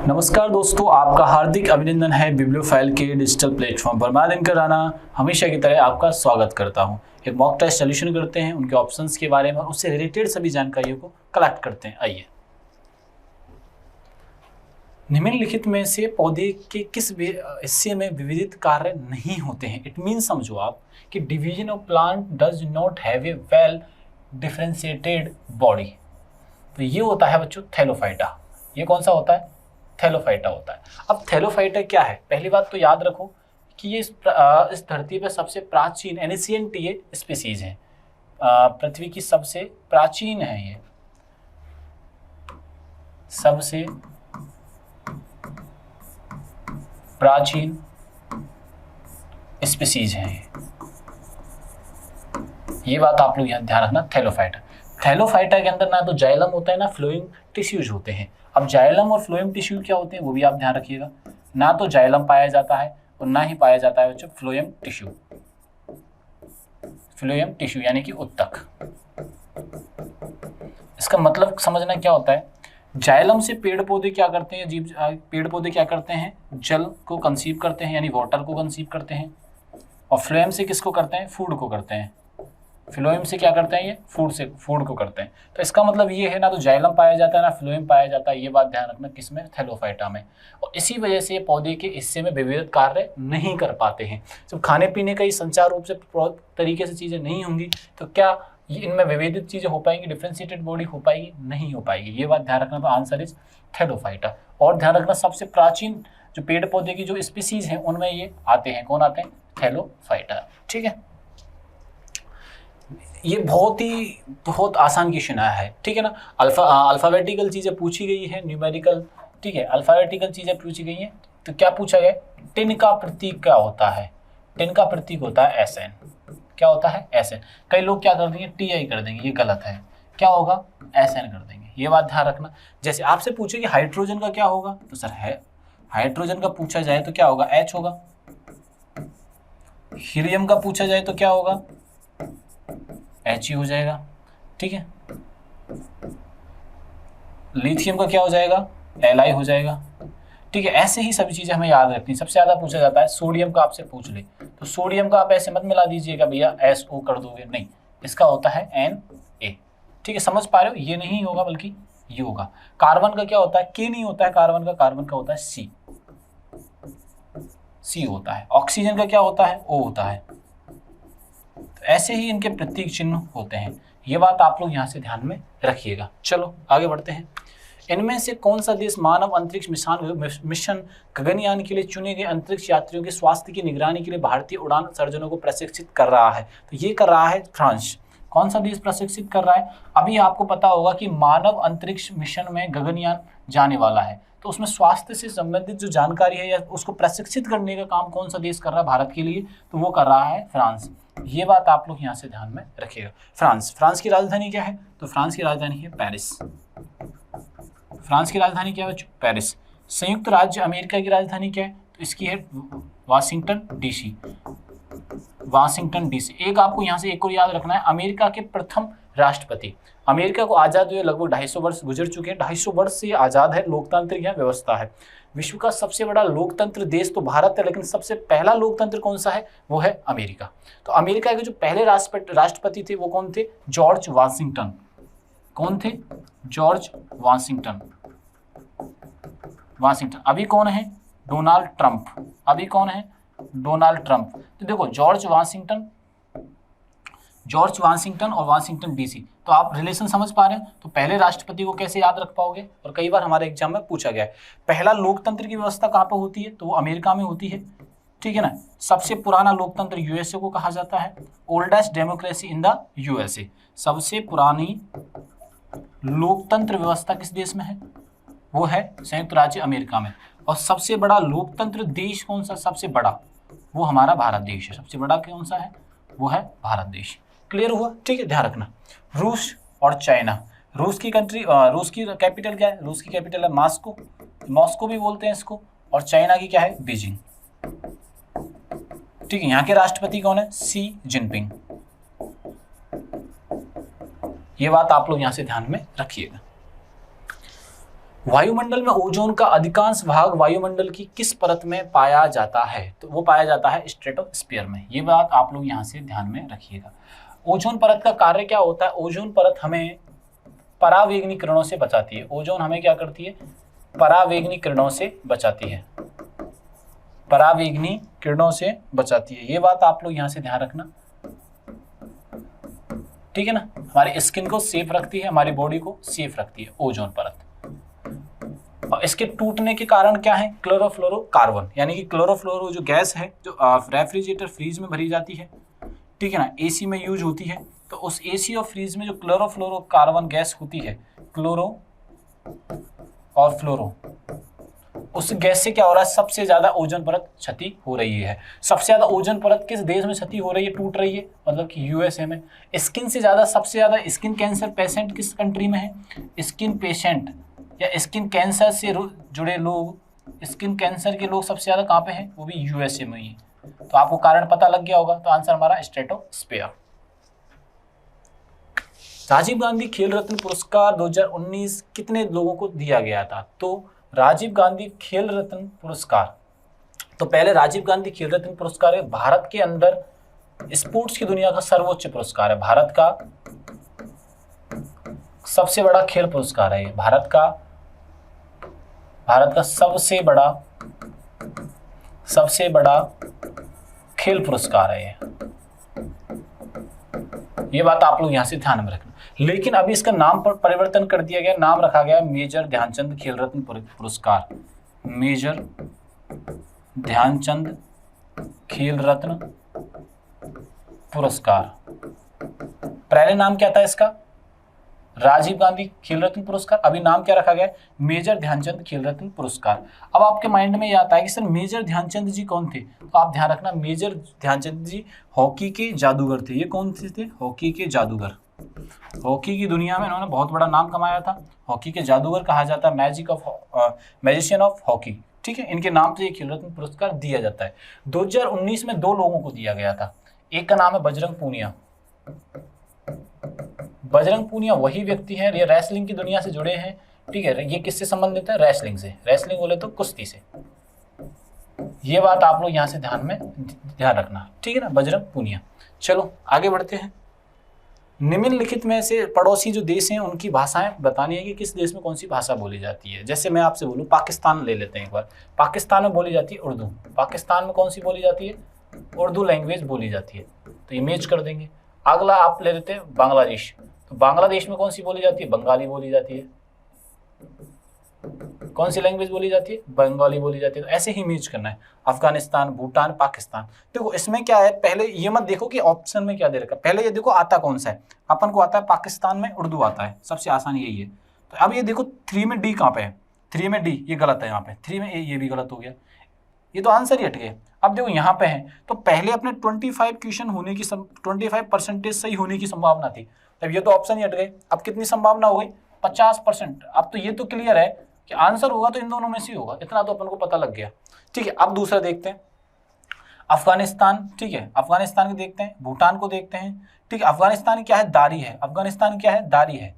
नमस्कार दोस्तों, आपका हार्दिक अभिनंदन है बिब्लियोफाइल के डिजिटल प्लेटफॉर्म पर। मैं दिनकर राणा हमेशा की तरह आपका स्वागत करता हूं। एक मॉक टेस्ट सोल्यूशन करते हैं, उनके ऑप्शंस के बारे में और उससे रिलेटेड सभी जानकारियों को कलेक्ट करते हैं। आइए, निम्नलिखित में से पौधे के किस हिस्से में विविध कार्य नहीं होते हैं? इट मीन समझो आप कि division of plant does not have a well differentiated body. तो ये होता है बच्चों थैलोफाइटा। ये कौन सा होता है? थैलोफाइटा होता है। अब थैलोफाइटा क्या है? पहली बात तो याद रखो कि ये इस धरती पर सबसे प्राचीन एनिशिएंट ये स्पीसीज है। पृथ्वी की सबसे प्राचीन है, ये सबसे प्राचीन स्पीसीज है। ये बात आप लोग यहाँ ध्यान रखना। थैलोफाइटा, थैलोफाइटा के अंदर ना तो जाइलम होता है ना फ्लोएम टिश्यूज होते हैं। अब जाइलम और फ्लोएम टिश्यू क्या होते हैं वो भी आप ध्यान रखिएगा। ना तो जाइलम पाया जाता है और ना ही पाया जाता है बच्चों फ्लोएम टिश्यू। फ्लोएम टिश्यू यानी कि उत्तक। इसका मतलब समझना क्या होता है। जाइलम से पेड़ पौधे क्या करते हैं? पेड़ पौधे क्या करते हैं? जल को कंसीव करते हैं, यानी वाटर को कंसीव करते हैं। और फ्लोएम से किसको करते हैं? फूड को करते हैं। फ्लोएम से क्या करते हैं? ये फूड को करते हैं। तो इसका मतलब ये है, ना तो जाइलम पाया जाता है ना फ्लोएम पाया जाता है। ये बात ध्यान रखना किसमें? थैलोफाइटा में। और इसी वजह से ये पौधे के हिस्से में विविध कार्य नहीं कर पाते हैं। जब खाने पीने का ही संचार रूप से तरीके से चीजें नहीं होंगी तो क्या इनमें विभेदित चीजें हो पाएंगी? डिफरेंशिएटेड बॉडी हो पाएगी? नहीं हो पाएगी। ये बात ध्यान रखना। तो आंसर इज थैलोफाइटा। और ध्यान रखना, सबसे प्राचीन जो पेड़ पौधे की जो स्पीसीज हैं उनमें ये आते हैं। कौन आते हैं? थैलोफाइटा। ठीक है, ये बहुत आसान क्वेश्चन आया है। ठीक है ना। अल्फाबेटिकल चीजें पूछी गई है, न्यूमेरिकल। ठीक है, अल्फाबेटिकल चीजें पूछी गई हैं। तो क्या पूछा गया? टिन का प्रतीक क्या होता है? टिन का प्रतीक होता है SN। क्या होता है? SN। कई लोग क्या कर देंगे? TI कर देंगे, ये गलत है। क्या होगा? SN कर देंगे। ये बात ध्यान रखना। जैसे आपसे पूछे कि हाइड्रोजन का क्या होगा, तो सर है हाइड्रोजन का पूछा जाए तो क्या होगा? H होगा। हीलियम का पूछा जाए तो क्या होगा? He हो जाएगा। ठीक है, लिथियम का क्या हो जाएगा? Li हो जाएगा। ठीक है, ऐसे ही सभी चीजें हमें याद रखनी। सबसे ज्यादा पूछा जाता है सोडियम का, आपसे पूछ ले तो सोडियम का आप ऐसे मत मिला दीजिएगा भैया SO कर दोगे, नहीं, इसका होता है Na। ठीक है, समझ पा रहे हो? ये नहीं होगा बल्कि ये होगा। कार्बन का क्या होता है? K नहीं होता है कार्बन का होता है C होता है। ऑक्सीजन का क्या होता है? O होता है। तो ऐसे ही इनके प्रतीक चिन्ह होते हैं। ये बात आप लोग यहाँ से ध्यान में रखिएगा। चलो आगे बढ़ते हैं। इनमें से कौन सा देश मानव अंतरिक्ष मिशन गगनयान के लिए चुने गए अंतरिक्ष यात्रियों के स्वास्थ्य की निगरानी के लिए भारतीय उड़ान सर्जनों को प्रशिक्षित कर रहा है? तो ये कर रहा है फ्रांस। कौन सा देश प्रशिक्षित कर रहा है? अभी आपको पता होगा कि मानव अंतरिक्ष मिशन में गगनयान जाने वाला है, तो उसमें स्वास्थ्य से संबंधित जो जानकारी है या उसको प्रशिक्षित करने का काम कौन सा देश कर रहा है भारत के लिए? तो वो कर रहा है फ्रांस। ये बात आप लोग यहाँ से ध्यान में रखिएगा। फ्रांस की राजधानी क्या है? तो फ्रांस की राजधानी है पेरिस। फ्रांस की राजधानी क्या है बच्चों? पेरिस। संयुक्त राज्य अमेरिका की राजधानी क्या है? तो इसकी है वाशिंगटन डीसी। Washington DC. एक आपको यहाँ से एक और याद रखना है, अमेरिका के प्रथम राष्ट्रपति। अमेरिका को आजाद हुए लगभग 250 वर्ष गुजर चुके हैं। 250 वर्ष से आजाद है, लोकतांत्रिक यहाँ व्यवस्था है। विश्व का सबसे बड़ा लोकतंत्र देश तो भारत है, लेकिन सबसे पहला लोकतंत्र कौन सा है? वो है अमेरिका। तो अमेरिका के जो पहले राष्ट्रपति थे वो कौन थे? George Washington. कौन थे? George Washington. अभी कौन है? Donald Trump. अभी कौन है? Donald Trump. तो देखो, जॉर्ज वाशिंगटन और वाशिंगटन डीसी। तो आप रिलेशन समझ पा रहे हैं? तो पहले राष्ट्रपति को कैसे याद रख पाओगे? और कई बार हमारे एग्जाम में पूछा गया है। पहला लोकतंत्र की व्यवस्था कहाँ पर होती है? तो वो अमेरिका में होती है। ठीक है ना। सबसे पुराना लोकतंत्र यूएसए को कहा जाता है। Oldest democracy in the USA. सबसे पुरानी लोकतंत्र व्यवस्था किस देश में है? वो है संयुक्त राज्य अमेरिका में। और सबसे बड़ा लोकतंत्र देश कौन सा? सबसे बड़ा वो हमारा भारत देश है। सबसे बड़ा कौन सा है? वो है भारत देश। क्लियर हुआ? ठीक है, ध्यान रखना। रूस और चाइना। रूस की कैपिटल क्या है? रूस की कैपिटल है मॉस्को भी बोलते हैं इसको। और चाइना की क्या है? बीजिंग। ठीक है, यहाँ के राष्ट्रपति कौन है? सी जिनपिंग। ये बात आप लोग यहाँ से ध्यान में रखिएगा। वायुमंडल में ओजोन का अधिकांश भाग वायुमंडल की किस परत में पाया जाता है? तो वो पाया जाता है स्ट्रेटोस्फीयर में। ये बात आप लोग यहाँ से ध्यान में रखिएगा। ओजोन परत का कार्य क्या होता है? ओजोन परत हमें परावैंगनी किरणों से बचाती है। ओजोन हमें क्या करती है? परावैंगनी किरणों से बचाती है। परावैंगनी किरणों से बचाती है। ये बात आप लोग यहाँ से ध्यान रखना, ठीक है ना। हमारी स्किन को सेफ रखती है, हमारी बॉडी को सेफ रखती है ओजोन परत। और इसके टूटने के कारण क्या है? क्लोरोफ्लोरोकार्बन, यानी कि क्लोरोफ्लोरो जो गैस है, जो रेफ्रिजरेटर फ्रीज में भरी जाती है, ठीक है ना, एसी में यूज होती है, तो उस एसी और फ्रीज में जो क्लोरोफ्लोरोकार्बन गैस होती है, क्लोरो और फ्लोरो, उस गैस से क्या हो रहा है? सबसे ज्यादा ओजोन परत क्षति हो रही है। सबसे ज्यादा ओजोन परत किस देश में क्षति हो रही है, टूट रही है? मतलब कि यूएसए में। स्किन से ज्यादा, सबसे ज्यादा स्किन कैंसर पेशेंट किस कंट्री में है? स्किन पेशेंट या स्किन कैंसर से जुड़े लोग, स्किन कैंसर के लोग सबसे ज्यादा कहाँ पे हैं? वो भी यूएसए में ही है। तो आपको कारण पता लग गया होगा, तो आंसर हमारा स्ट्रेटोस्फीयर। राजीव गांधी खेल रत्न पुरस्कार 2019 कितने लोगों को दिया गया था? तो राजीव गांधी खेल रत्न पुरस्कार, तो पहले राजीव गांधी खेल रत्न पुरस्कार है भारत के अंदर स्पोर्ट्स की दुनिया का सर्वोच्च पुरस्कार है। भारत का सबसे बड़ा खेल पुरस्कार है ये। भारत का सबसे बड़ा खेल पुरस्कार है ये बात आप लोग यहां से ध्यान में रखना। लेकिन अभी इसका नाम पर परिवर्तन कर दिया गया, नाम रखा गया मेजर ध्यानचंद खेल रत्न पुरस्कार। मेजर ध्यानचंद खेल रत्न पुरस्कार। पहले नाम क्या था इसका? राजीव गांधी खेल रत्न पुरस्कार। अभी नाम क्या रखा गया है? मेजर ध्यानचंद खेल रत्न पुरस्कार। अब आपके माइंड में ये आता है कि सर मेजर ध्यानचंद जी कौन थे? तो आप ध्यान रखना, मेजर ध्यानचंद जी हॉकी के जादूगर थे। ये कौन से थे? हॉकी के जादूगर। हॉकी की दुनिया में इन्होंने बहुत बड़ा नाम कमाया था। हॉकी के जादूगर कहा जाता है, मैजिशियन ऑफ हॉकी, ठीक है। इनके नाम से ये खेल रत्न पुरस्कार दिया जाता है। 2019 में 2 लोगों को दिया गया था। एक का नाम है बजरंग पूनिया। बजरंग पूनिया वही व्यक्ति है, ये रेसलिंग की दुनिया से जुड़े हैं, ठीक है। ये किससे संबंधित है? रेसलिंग से। रेसलिंग बोले तो कुश्ती से। ये बात आप लोग यहाँ से ध्यान रखना, ठीक है ना, बजरंग पूनिया। चलो आगे बढ़ते हैं। निम्नलिखित में से पड़ोसी जो देश हैं उनकी भाषाएं बतानी है कि किस देश में कौन सी भाषा बोली जाती है। जैसे मैं आपसे बोलूँ, पाकिस्तान ले लेते हैं एक बार। पाकिस्तान में बोली जाती है उर्दू। पाकिस्तान में कौन सी बोली जाती है? उर्दू लैंग्वेज बोली जाती है। तो ये मैच कर देंगे। अगला आप ले लेते हैं बांग्लादेश। तो बांग्लादेश में कौन सी बोली जाती है? बंगाली बोली जाती है। कौन सी लैंग्वेज बोली जाती है? बंगाली बोली जाती है। तो ऐसे ही मैच करना है। अफगानिस्तान, भूटान, पाकिस्तान। देखो इसमें क्या है, पहले ये मत देखो कि ऑप्शन में क्या दे रखा है, पहले ये देखो आता कौन सा है। अपन को आता है पाकिस्तान में उर्दू आता है, सबसे आसान यही है। तो अब ये देखो 3 में डी कहाँ पे है? 3 में डी, ये गलत है यहाँ पे। 3 में ए, ये भी गलत हो गया। ये तो आंसर ही हट गए। अब देखो यहाँ पे है, तो पहले अपने 25 क्वेश्चन होने की 25% सही होने की संभावना थी। तब ये तो ऑप्शन ही हट गए। अब कितनी संभावना हो गई? 50%। अब तो ये तो क्लियर है कि आंसर होगा तो इन दोनों में से ही होगा, इतना तो अपन को पता लग गया, ठीक है। अब दूसरा देखते हैं, अफगानिस्तान, ठीक है। अफगानिस्तान को देखते हैं, भूटान को देखते हैं, ठीक है। अफगानिस्तान क्या है? दारी है। अफगानिस्तान क्या है? दारी है,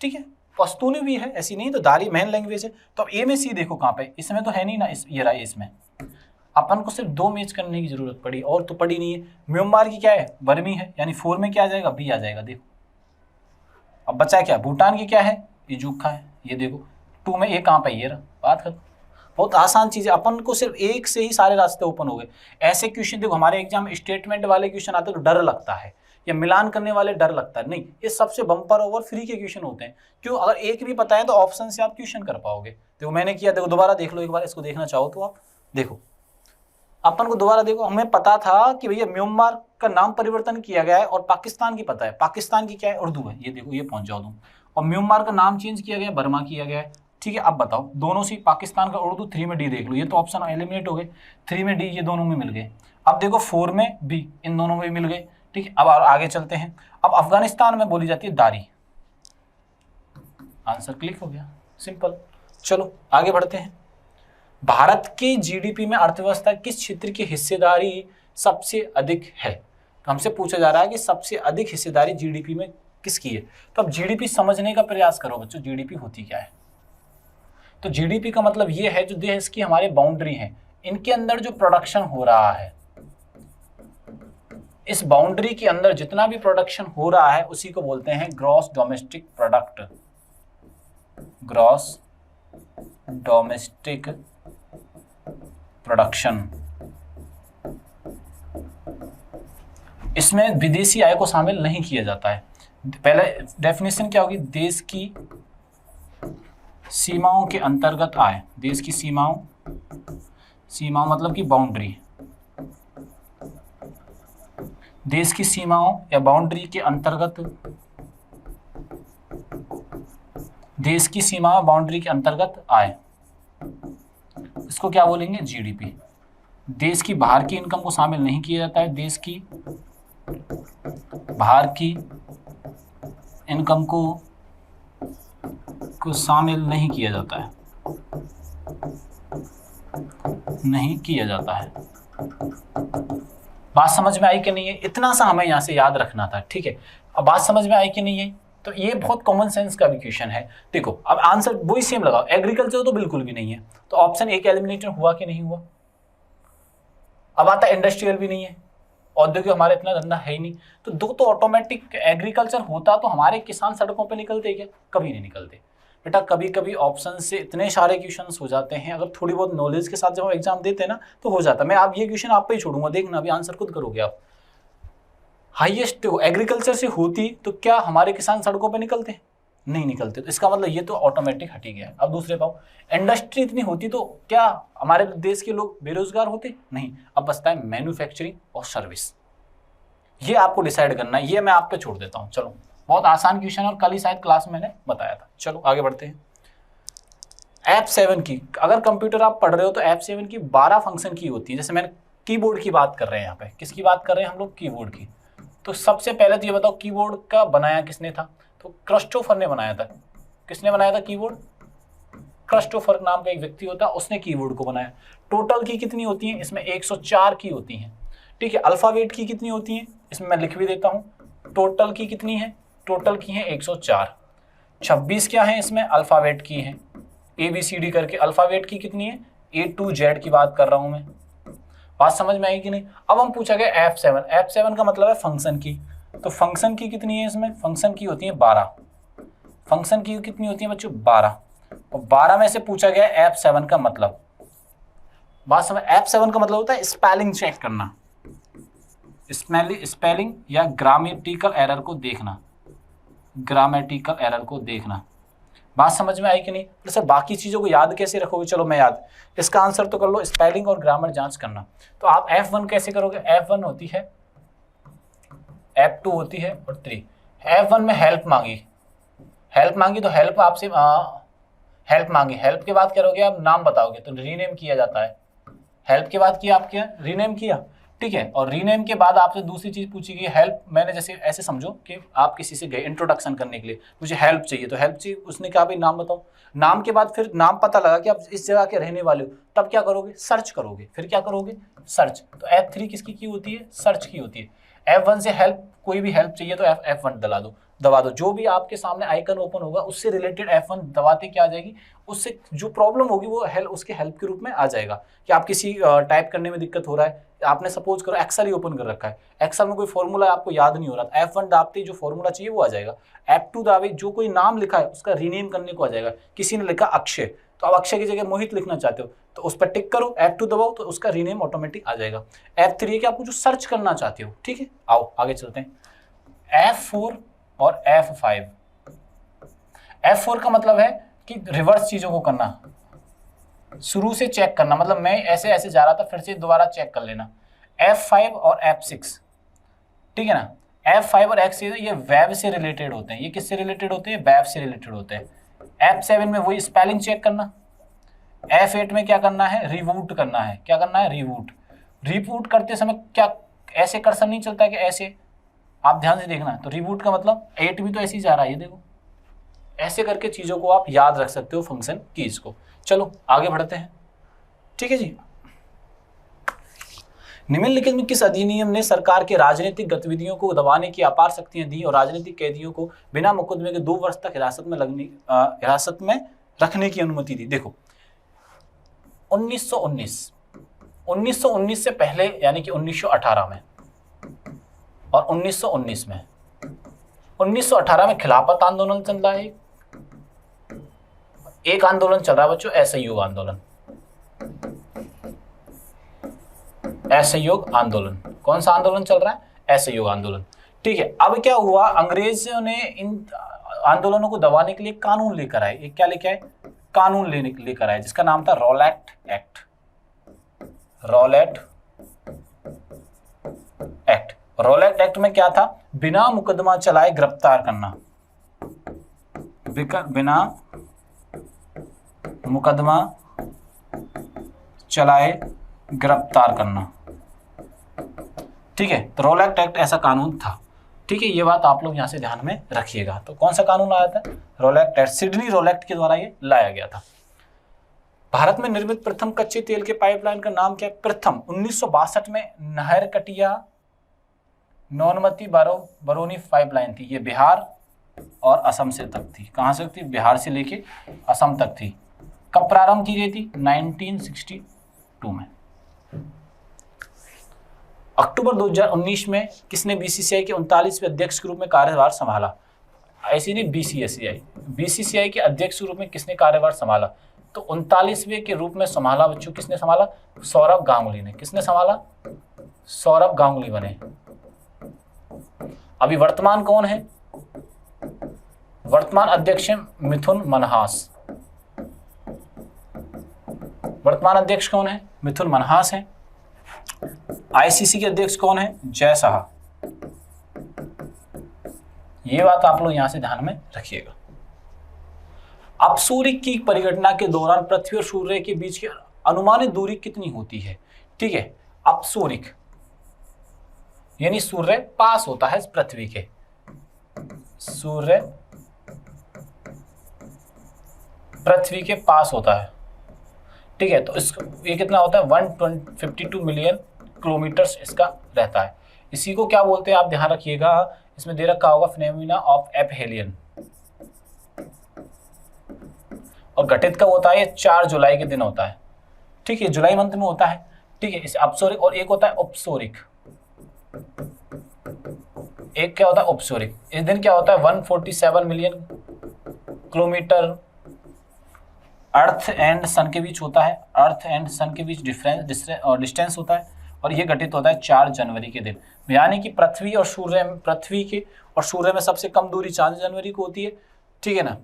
ठीक है। पश्तूनी भी है, ऐसी नहीं, तो दारी मेन लैंग्वेज है। तो अब ए में सी देखो कहाँ पे, इसमें तो है नहीं ना, ये रहा इसमें। अपन को सिर्फ 2 मैच करने की जरूरत पड़ी, और तो पड़ी नहीं है। म्यांमार की क्या है? बर्मी है, यानी 4 में क्या आ जाएगा? बी आ जाएगा। देखो अब बचा क्या? भूटान की क्या है? ये जूखा है, ये देखो 2 में ये कहाँ पे? ये रहा, बात खत्म। बहुत आसान चीज है, अपन को सिर्फ एक से ही सारे रास्ते ओपन हो गए। ऐसे क्वेश्चन देखो हमारे एग्जाम में स्टेटमेंट वाले क्वेश्चन आते तो डर लगता है, या मिलान करने वाले डर लगता है, नहीं, ये सबसे बम्पर ओवर फ्री के क्वेश्चन होते हैं। क्यों? अगर एक भी पता है तो ऑप्शन से आप क्वेश्चन कर पाओगे। देखो मैंने किया, देखो दोबारा देख लो एक बार, इसको देखना चाहो तो आप देखो, अपन को दोबारा देखो। हमें पता था कि भैया म्यांमार का नाम परिवर्तन किया गया है, और पाकिस्तान की पता है, पाकिस्तान की क्या है? उर्दू है। ये देखो, ये पहुंच जाओ तुम। और म्यांमार का नाम चेंज किया गया, बर्मा किया गया है, ठीक है। अब बताओ दोनों से, पाकिस्तान का उर्दू 3 में डी देख लो, ये तो ऑप्शन एलिमिनेट हो गए। 3 में डी, ये दोनों में मिल गए। अब देखो 4 में बी, इन दोनों में मिल गए, ठीक है। अब आगे चलते हैं। अब अफगानिस्तान में बोली जाती है दारी। आंसर क्लिक हो गया, सिंपल। चलो आगे बढ़ते हैं। भारत के जीडीपी में अर्थव्यवस्था किस क्षेत्र की हिस्सेदारी सबसे अधिक है? तो हमसे पूछा जा रहा है कि सबसे अधिक हिस्सेदारी जीडीपी में किसकी है। तो अब जीडीपी समझने का प्रयास करो बच्चों, जीडीपी होती क्या है। तो जीडीपी का मतलब ये है जो देश की हमारे बाउंड्री है, इनके अंदर जो प्रोडक्शन हो रहा है, इस बाउंड्री के अंदर जितना भी प्रोडक्शन हो रहा है उसी को बोलते हैं gross domestic product. Gross domestic production, इसमें विदेशी आय को शामिल नहीं किया जाता है। पहले डेफिनेशन क्या होगी, देश की सीमाओं के अंतर्गत आय, देश की सीमाओं मतलब कि बाउंड्री, देश की सीमाओं या बाउंड्री के अंतर्गत, देश की सीमा बाउंड्री के अंतर्गत आय, इसको क्या बोलेंगे, जीडीपी। देश की बाहर की इनकम को शामिल नहीं किया जाता है, देश की बाहर की इनकम को शामिल नहीं किया जाता है, नहीं किया जाता है। बात समझ में आई कि नहीं है? इतना सा हमें यहाँ से याद रखना था, ठीक है। अब बात समझ में आई कि नहीं है? तो ये बहुत कॉमन सेंस का भी क्वेश्चन है। देखो अब आंसर वही सेम लगाओ, एग्रीकल्चर तो बिल्कुल भी नहीं है, तो ऑप्शन ए एलिमिनेटेड हुआ कि नहीं हुआ। अब आता इंडस्ट्रियल भी नहीं है, औद्योगिक हमारे इतना धंधा है ही नहीं, तो दो तो ऑटोमेटिक एग्रीकल्चर होता तो हमारे किसान सड़कों पे निकलते क्या? कभी नहीं निकलते बेटा। कभी कभी ऑप्शन से इतने सारे क्वेश्चंस हो जाते हैं, अगर थोड़ी बहुत नॉलेज के साथ जब हम एग्जाम देते हैं ना तो हो जाता है। मैं आप ये क्वेश्चन आप पे ही छोड़ूंगा, देखना अभी आंसर खुद करोगे आप। हाईएस्ट एग्रीकल्चर से होती तो क्या हमारे किसान सड़कों पे निकलते? नहीं निकलते, तो इसका मतलब ये तो ऑटोमेटिक हट ही गया। अब दूसरे पाओ, इंडस्ट्री इतनी होती तो क्या हमारे देश के लोग बेरोजगार होते? नहीं। अब बचता है मैन्युफैक्चरिंग और सर्विस, ये आपको डिसाइड करना है, ये मैं आप पे छोड़ देता हूँ। चलो बहुत आसान क्वेश्चन और कल ही शायद क्लास में मैंने बताया था। चलो आगे बढ़ते हैं। F7 की, अगर कंप्यूटर आप पढ़ रहे हो तो F7 की 12 फंक्शन की होती है। जैसे मैंने कीबोर्ड की बात कर रहे हैं, यहाँ पे किसकी बात कर रहे हैं हम लोग? कीबोर्ड की। तो सबसे पहले तो ये बताओ कीबोर्ड का बनाया किसने था? तो क्रिस्टोफर ने बनाया था। किसने बनाया था कीबोर्ड? क्रिस्टोफर नाम का एक व्यक्ति होता है, उसने कीबोर्ड को बनाया। टोटल की कितनी होती है? इसमें 104 की होती है, ठीक है। अल्फाबेट की कितनी होती है? इसमें मैं लिख भी देता हूँ। टोटल की कितनी है? टोटल की है 104। 26 क्या है इसमें? अल्फाबेट की है, ABCD करके। अल्फाबेट की कितनी है? A to Z की बात कर रहा हूं मैं। बात समझ में आई कि नहीं? अब हम पूछा गया F7। F7 का मतलब है फंक्शन की, तो फंक्शन की कितनी है इसमें? फंक्शन की होती है 12। फंक्शन की कितनी होती है बच्चों? 12। और 12 में से पूछा गया F7 का मतलब। बात समझ, F7 का मतलब होता है स्पेलिंग चेक करना, स्पेलिंग या ग्रामेटिकल एरर को देखना, ग्रामेटिकल एरर को देखना। बात समझ में आई कि नहीं? तो सर बाकी चीज़ों को याद कैसे रखोगे? चलो मैं याद, इसका आंसर तो कर लो, स्पेलिंग और ग्रामर जांच करना। तो आप F1 कैसे करोगे? F1 होती है, F2 होती है और 3। F1 में हेल्प मांगी, तो हेल्प आपसे हेल्प मांगी, हेल्प के बाद करोगे आप नाम बताओगे तो रीनेम किया जाता है। हेल्प के बाद किया, आप क्या रीनेम किया, ठीक है। और रीनेम के बाद आपसे दूसरी चीज पूछी गई हेल्प। मैंने जैसे ऐसे समझो कि आप किसी से गए इंट्रोडक्शन करने के लिए, मुझे हेल्प चाहिए, तो हेल्प चाहिए, उसने कहा भाई नाम बताओ। नाम के बाद फिर नाम पता लगा कि आप इस जगह के रहने वाले हो, तब क्या करोगे? सर्च करोगे। फिर क्या करोगे? सर्च। तो F3 किसकी की होती है? सर्च की होती है। F1 से हेल्प, कोई भी हेल्प चाहिए तो F1 दबा दो। जो भी आपके सामने आइकन ओपन होगा उससे रिलेटेड F1 दबाते क्या आ जाएगी, उससे जो प्रॉब्लम होगी वो उसके हेल्प के रूप में आ जाएगा। कि आप किसी टाइप करने में दिक्कत हो रहा है, आपने सपोज करो एक्सेल ही ओपन कर रखा है, एक्सेल में कोई फॉर्मूला आपको याद नहीं हो रहा, तो F1 दाबते जो फॉर्मूला चाहिए वो आ जाएगा। F2 दाबे जो कोई नाम लिखा है उसका रीनेम करने को आ जाएगा। किसी ने लिखा अक्षय, तो आप अक्षय की जगह मोहित लिखना चाहते हो तो उस पर टिक करो, F2 दबाओ तो उसका रीनेम ऑटोमेटिक आ जाएगा। F3 है कि आपको जो सर्च करना चाहते हो, ठीक है। आओ आगे चलते हैं। F4 और F5। F4 का मतलब है कि रिवर्स चीजों को करना, शुरू से चेक करना, मतलब मैं ऐसे ऐसे जा रहा था फिर से दोबारा चेक कर लेना। F5 और F6, ठीक है ना। F5 और F6 ये वेब से रिलेटेड होते हैं। ये किससे रिलेटेड होते हैं? वेब से रिलेटेड होते हैं। F7 में वही स्पेलिंग चेक करना। F8 में क्या करना है? रिबूट करना है। क्या करना है? रिबूट। रिबूट करते समय क्या ऐसे कर्सर नहीं चलता है कि ऐसे, आप ध्यान से देखना। तो रिबूट का मतलब 8 भी तो ऐसे ही जा रहा है, ये देखो। ऐसे करके चीजों को आप याद रख सकते हो, फंक्शन कीज को। चलो आगे बढ़ते हैं, ठीक है जी। निम्नलिखित में किस अधिनियम ने सरकार के राजनीतिक गतिविधियों को दबाने की अपार शक्तियां दी और राजनीतिक कैदियों को बिना मुकदमे के 2 वर्ष तक हिरासत में रखने की अनुमति दी। देखो 1919 से पहले यानी कि 1918 में और 1919 में, 1918 में खिलाफत आंदोलन चल रहा है, एक आंदोलन चल रहा है बच्चों असहयोग आंदोलन। असहयोग आंदोलन, कौन सा आंदोलन चल रहा है? असहयोग आंदोलन। ठीक है, अब क्या हुआ, अंग्रेजों ने इन आंदोलनों को दबाने के लिए कानून लेकर आए। एक क्या लेकर आए? कानून लेकर आए जिसका नाम था Rowlatt act. Rowlatt act, Rowlatt act में क्या था? बिना मुकदमा चलाए गिरफ्तार करना, बिना मुकदमा चलाए गिरफ्तार करना। ठीक है, तो रॉलेट एक्ट ऐसा कानून था। ठीक है, ये बात आप लोग यहां से ध्यान में रखिएगा। तो कौन सा कानून आया था? रॉलेट एक्ट, सिडनी रॉलेट के द्वारा ये लाया गया था। भारत में निर्मित प्रथम कच्चे तेल के पाइपलाइन का नाम क्या है? प्रथम 1962 में नहरकटिया नौनमती बरौनी पाइपलाइन थी। ये बिहार और असम से तक थी। कहां से थी? बिहार से लेके असम तक थी। कब प्रारंभ की गई थी? 1962 में। अक्टूबर 2019 में किसने बीसीसीआई के 39वें अध्यक्ष के रूप में कार्यभार संभाला? ऐसी नहीं, बीसीसीआई के अध्यक्ष के रूप में किसने कार्यभार संभाला? तो 39वें के रूप में संभाला बच्चों। किसने संभाला? सौरभ गांगुली ने। किसने संभाला? सौरभ गांगुली बने। अभी वर्तमान कौन है? वर्तमान अध्यक्ष मिथुन मनहास। वर्तमान अध्यक्ष कौन है? मिथुन मनहास है। आईसीसी के अध्यक्ष कौन है? जय शाह। ये बात आप लोग यहां से ध्यान में रखिएगा। अपसूरिक की परिघटना के दौरान पृथ्वी और सूर्य के बीच की अनुमानित दूरी कितनी होती है? ठीक है, अपसूरिक यानी सूर्य पास होता है पृथ्वी के, सूर्य पृथ्वी के पास होता है। ठीक है, तो ये कितना होता है? 152 मिलियन किलोमीटर इसका रहता है। इसी को क्या बोलते हैं आप ध्यान रखिएगा, इसमें दे रखा होगा फिनोमेना ऑफ एपहेलियन। और घटित कब होता है? ये 4 जुलाई के दिन होता है। ठीक है, जुलाई मंथ में होता है। ठीक है, इस अपसोरिक और एक होता है उपसोरिक। एक क्या होता है? उपसोरिक। इस दिन क्या होता है? 147 मिलियन किलोमीटर अर्थ एंड सन के बीच होता है। अर्थ एंड सन के बीच डिस्टेंस होता है और ये घटित होता है 4 जनवरी के दिन। यानी कि पृथ्वी और सूर्य में सबसे कम दूरी 4 जनवरी को होती है। ठीक है ना,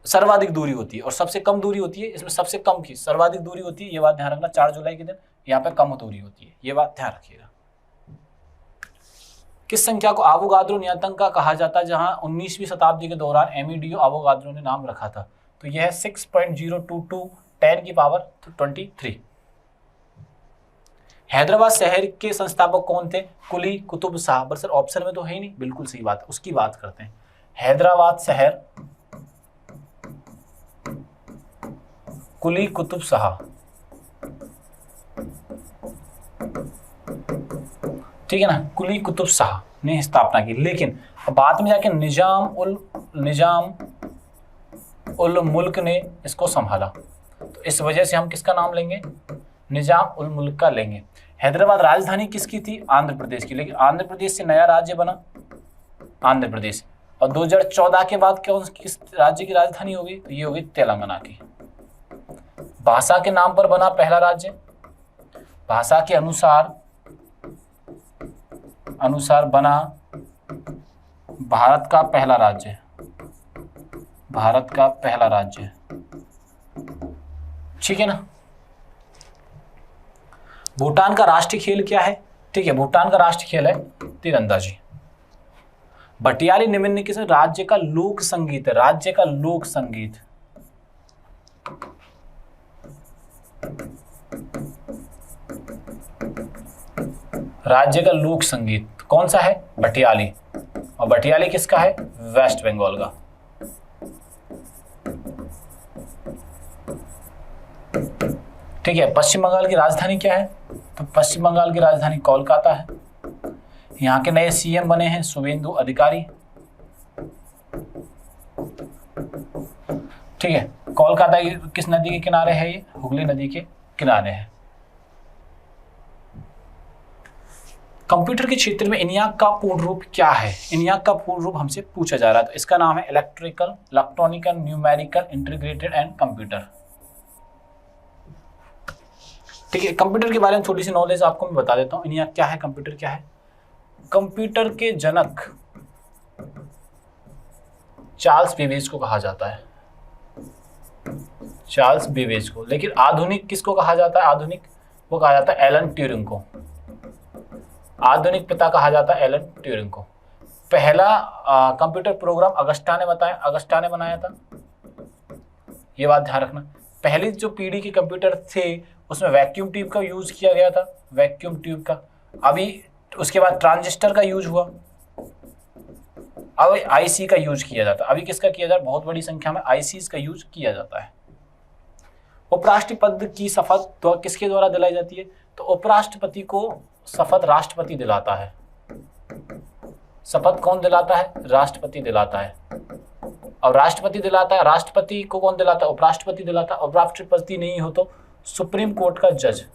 सर्वाधिक दूरी होती है और सबसे कम दूरी होती है, इसमें सबसे कम की सर्वाधिक दूरी होती है। ये बात ध्यान रखना, 4 जुलाई के दिन यहाँ पे कम दूरी होती है, ये बात ध्यान रखिएगा। किस संख्या को अवोगाद्रो नियतांक का कहा जाता है, जहां 19वीं शताब्दी के दौरान एमिडियो अवोगाद्रो ने नाम रखा था? तो यह है 6.022 10 की पावर 23। हैदराबाद शहर के संस्थापक कौन थे? कुली कुतुब शाह। पर सर ऑप्शन में तो है ही नहीं, बिल्कुल सही बात है, उसकी बात करते हैं। हैदराबाद शहर कुली कुतुब शाह। ठीक है ना, कुली कुतुब शाह ने स्थापना की। लेकिन बाद में जाके निजाम उल मुल्क ने इसको संभाला। तो इस वजह से हम किसका नाम लेंगे? निजाम उल मुल्क का लेंगे। हैदराबाद राजधानी किसकी थी? आंध्र प्रदेश की। लेकिन आंध्र प्रदेश से नया राज्य बना आंध्र प्रदेश। और 2014 के बाद किस राज्य की राजधानी होगी? तो ये होगी तेलंगाना की। भाषा के नाम पर बना पहला राज्य, भाषा के अनुसार बना भारत का पहला राज्य, भारत का पहला राज्य। ठीक है ना। भूटान का राष्ट्रीय खेल क्या है? ठीक है, भूटान का राष्ट्रीय खेल है तीरंदाजी। भटियाली निम्नलिखित में राज्य का लोक संगीत है। राज्य का लोक संगीत, राज्य का लोक संगीत कौन सा है? भटियाली। और भटियाली किसका है? वेस्ट बंगाल का। ठीक है, पश्चिम बंगाल की राजधानी क्या है? तो पश्चिम बंगाल की राजधानी कोलकाता है। यहाँ के नए सीएम बने हैं शुभेंदु अधिकारी। ठीक है, कोलकाता की किस नदी के किनारे है? ये हुगली नदी के किनारे है। कंप्यूटर के क्षेत्र में ENIAC का पूर्ण रूप क्या है? ENIAC का पूर्ण रूप हमसे पूछा जा रहा है, तो इसका नाम है electrical, electronical, numerical, integrated and computer. ठीक है, कंप्यूटर के बारे में थोड़ी सी नॉलेज आपको मैं बता देता हूँ। ENIAC क्या है, कंप्यूटर क्या है? कंप्यूटर के जनक चार्ल्स बेबेज को कहा जाता है, चार्ल्स बेबेज को। लेकिन आधुनिक किसको कहा जाता है? आधुनिक वो कहा जाता है एलन ट्यूरिंग को। आधुनिक पिता कहा जाता है एलन ट्यूरिंग को। पहला कंप्यूटर प्रोग्राम अगस्टा ने बनाया था, ये बात ध्यान रखना। पहली जो पीढ़ी के कंप्यूटर थे उसमें वैक्यूम ट्यूब का यूज किया गया था, वैक्यूम ट्यूब का। अभी उसके बाद ट्रांजिस्टर का यूज हुआ, अब आईसी का यूज किया जाता है। अभी किसका किया जाता है? बहुत बड़ी संख्या में आईसीज का यूज किया जाता है। उपराष्ट्रपति की शपथ तो किसके द्वारा दिलाई जाती है? तो उपराष्ट्रपति को शपथ राष्ट्रपति दिलाता है। शपथ कौन दिलाता है? राष्ट्रपति दिलाता है। और राष्ट्रपति दिलाता है, राष्ट्रपति को कौन दिलाता है? उपराष्ट्रपति दिलाता है। उपराष्ट्रपति नहीं हो तो सुप्रीम कोर्ट का जज,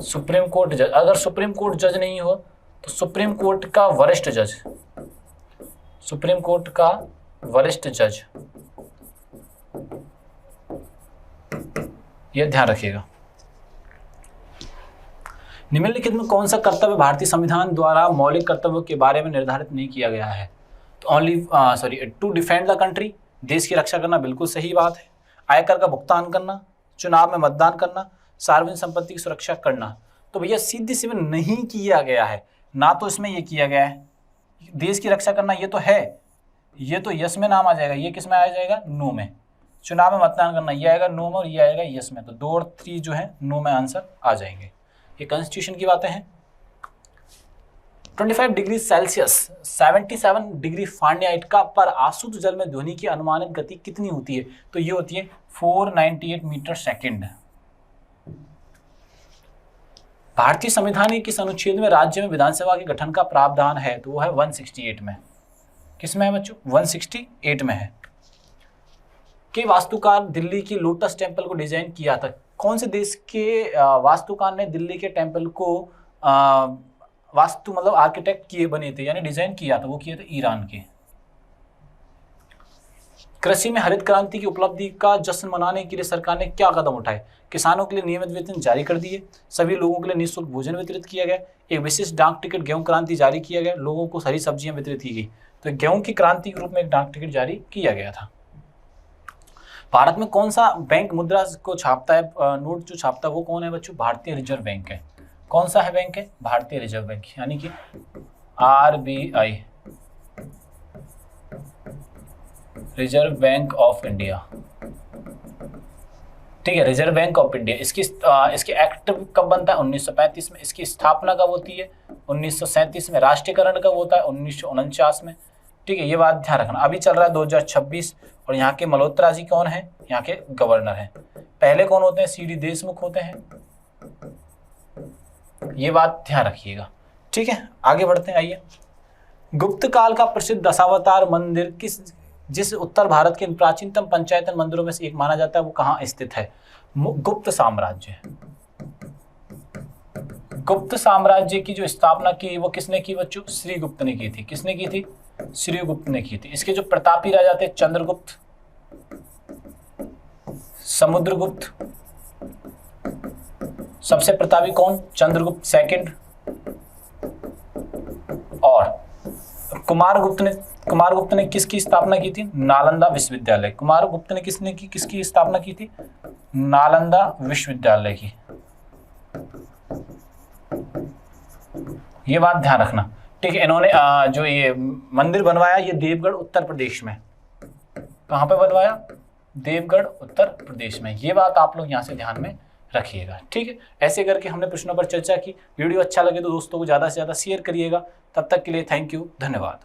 सुप्रीम कोर्ट जज। अगर सुप्रीम कोर्ट जज नहीं हो तो सुप्रीम कोर्ट का वरिष्ठ जज, सुप्रीम कोर्ट का वरिष्ठ जज, यह ध्यान रखिएगा। निम्नलिखित में कौन सा कर्तव्य भारतीय संविधान द्वारा मौलिक कर्तव्यों के बारे में निर्धारित नहीं किया गया है? तो टू डिफेंड द कंट्री, देश की रक्षा करना, बिल्कुल सही बात है। आयकर का भुगतान करना, चुनाव में मतदान करना, सार्वजनिक संपत्ति की सुरक्षा करना। तो भैया सीधी सी में नहीं किया गया है, ना तो इसमें ये किया गया है। देश की रक्षा करना ये तो है, ये तो यस में नाम आ जाएगा, ये किस में आ जाएगा? नो में। चुनाव में मतदान करना ये आएगा नो में और ये आएगा यस में, तो 2 और 3 जो है नो में आंसर आ जाएंगे। ये कॉन्स्टिट्यूशन की बातें हैं। 25 डिग्री सेल्सियस 77 डिग्री फारेनहाइट का पर आशुद्ध जल में ध्वनि की अनुमानित गति कितनी होती है? तो ये होती है 498 मीटर सेकेंड। भारतीय संविधान के किस अनुच्छेद में राज्य में विधानसभा के गठन का प्रावधान है? तो वो है 168 में। किस में है बच्चों? 168 में है। के वास्तुकार दिल्ली की लोटस टेम्पल को डिजाइन किया था? कौन से देश के वास्तुकार ने दिल्ली के टेम्पल को वास्तु मतलब आर्किटेक्ट किए बने थे, यानी डिजाइन किया था? वो किए थे ईरान के। कृषि में हरित क्रांति की उपलब्धि का जश्न मनाने के लिए सरकार ने क्या कदम उठाए? किसानों के लिए नियमित वेतन जारी कर दिए, सभी लोगों के लिए निःशुल्क भोजन वितरित किया गया, एक विशेष डाक टिकट गेहूं क्रांति जारी किया गया, लोगों को हरी सब्जियां वितरित की गई। तो गेहूं की क्रांति के रूप में एक डाक टिकट जारी किया गया था। भारत में कौन सा बैंक मुद्रा को छापता है, नोट जो छापता है वो कौन है बच्चों? भारतीय रिजर्व बैंक है। कौन सा है बैंक है? भारतीय रिजर्व बैंक, यानी कि RBI, reserve bank of India. ठीक है, रिजर्व बैंक ऑफ इंडिया। इसकी एक्ट कब बनता है? 1935 में। इसकी स्थापना कब होती है? 1937 में। राष्ट्रीयकरण कब होता है? 1949 में। ठीक है, ये बात ध्यान रखना। अभी चल रहा है 2026 और यहाँ के मल्होत्रा जी कौन है? यहाँ के गवर्नर हैं। पहले कौन होते हैं? CD देशमुख होते हैं। ये बात ध्यान रखिएगा। ठीक है, आगे बढ़ते हैं। आइए, गुप्त काल का प्रसिद्ध दशावतार मंदिर जिस उत्तर भारत के प्राचीनतम पंचायतन मंदिरों में से एक माना जाता है, वो कहाँ स्थित है? गुप्त साम्राज्य। गुप्त साम्राज्य की जो स्थापना की वो किसने की बच्चों? श्रीगुप्त ने की थी। किसने की थी? श्रीगुप्त ने की थी। इसके जो प्रतापी राजा थे चंद्रगुप्त, समुद्रगुप्त, सबसे प्रतापी कौन? चंद्रगुप्त सेकंड। और कुमारगुप्त ने किसकी स्थापना की थी? नालंदा विश्वविद्यालय। कुमारगुप्त ने किसकी स्थापना की थी? नालंदा विश्वविद्यालय की। ये बात ध्यान रखना। ठीक है, इन्होंने जो ये मंदिर बनवाया ये देवगढ़ उत्तर प्रदेश में। कहाँ पे बनवाया? देवगढ़ उत्तर प्रदेश में। ये बात आप लोग यहाँ से ध्यान में रखिएगा। ठीक है, ऐसे करके हमने प्रश्नों पर चर्चा की। वीडियो अच्छा लगे तो दोस्तों को ज़्यादा से ज़्यादा शेयर करिएगा। तब तक के लिए थैंक यू, धन्यवाद।